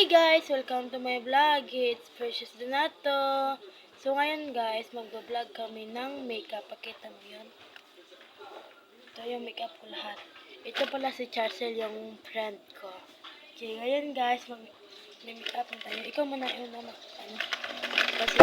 guys! Welcome to my vlog. It's Precious Donato. So ngayon guys, mag-vlog kami ng makeup. Pakita mo yun. Ito yung makeup ko lahat. Ito pala si Charcel, yung friend ko. Okay, ngayon guys, may makeup na tayo. Ikaw muna yung kasi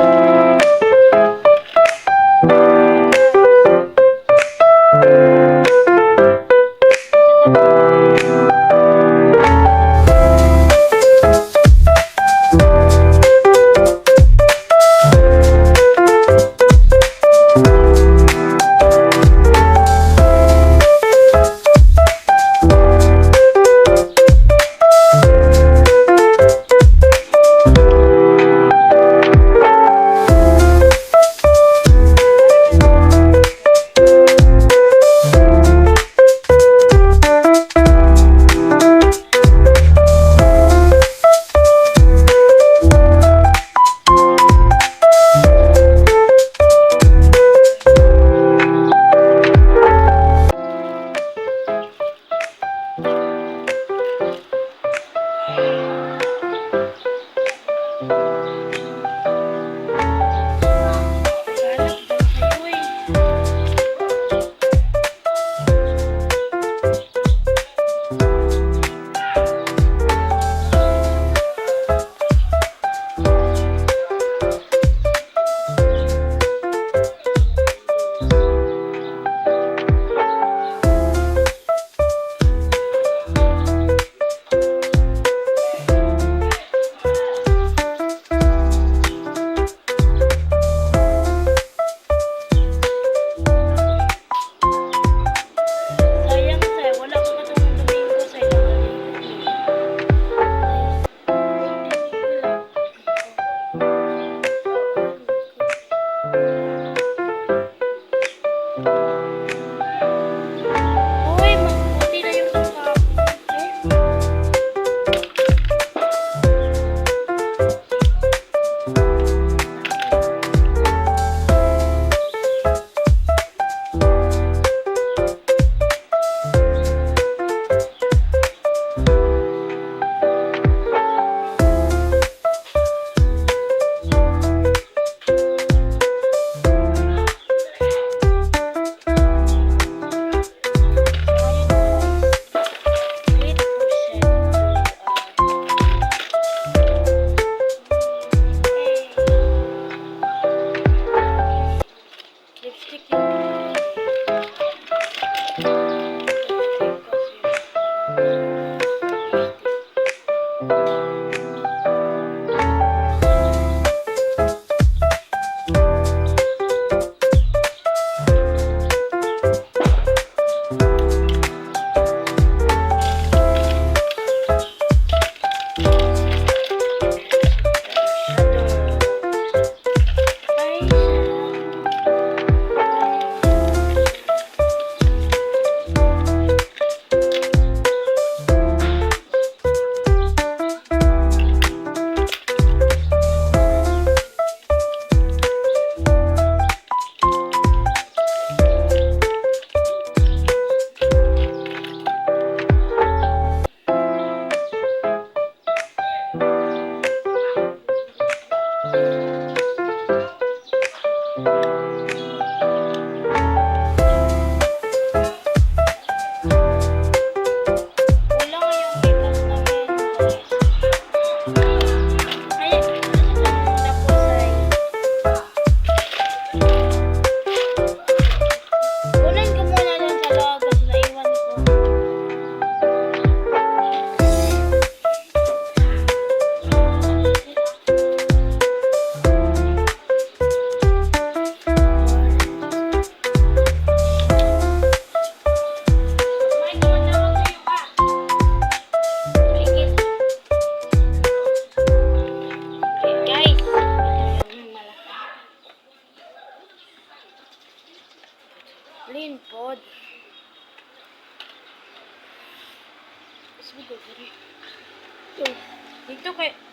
pod.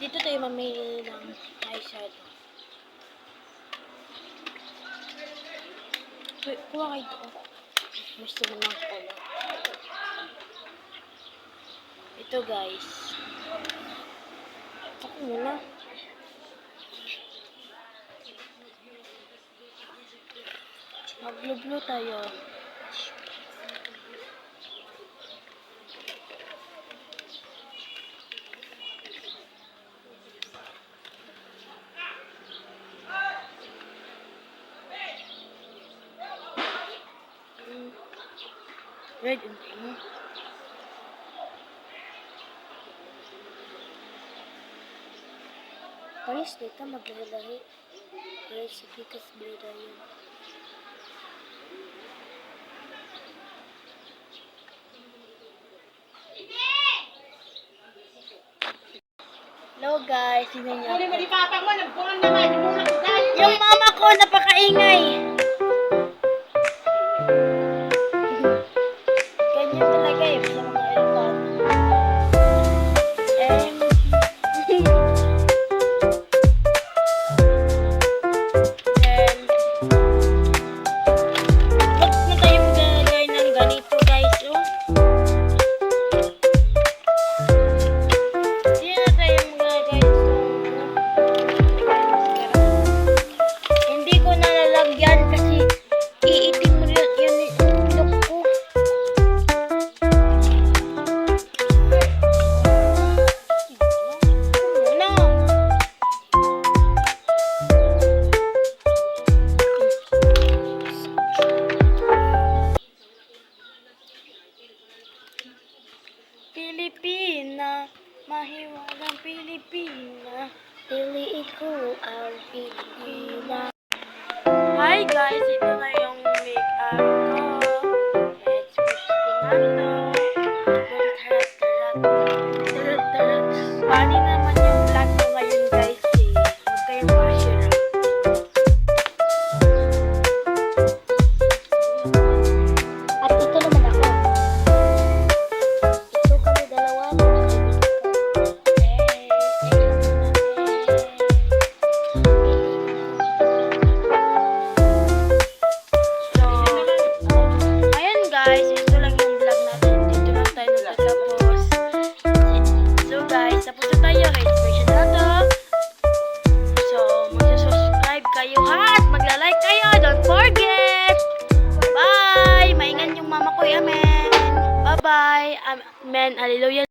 Dito tayo mamili ng eyeshadow. Kuha kayo ito. Gusto mo ng color. Ito guys. Ako muna. Mag-blue tayo. Red and pink. Panis dito maglalahi. Red sa pikas blue tayo. Hello guys, tingnan niyo ako. Yung mama ko napakaingay. Ganyan talaga yun sa mga aeroplano. Then, wag na tayo maglalagay ng ganito guys. Oh. Hindi na tayo maglalagay hindi ko nalalagyan kasi iitim mo yun yung look ko. Ano? Pilipina, mahiwagang Pilipina, piliin ko ang Pilipina. Hi guys, ito na yung make-up ko. It's Christinato. Funny naman yung vlog ko ngayon guys eh. Huwag kayong ma-share. At ito naman ako. Ito kami dalawa. So, ayan guys, ito lang yung vlog natin. Dito lang tayo nagtatapos. So guys, tapos na tayo. Registration na to. So, mag-subscribe kayo ha at magla-like kayo. Don't forget! Bye! Maingan yung mama ko, amen! Bye-bye! Amen! Hallelujah!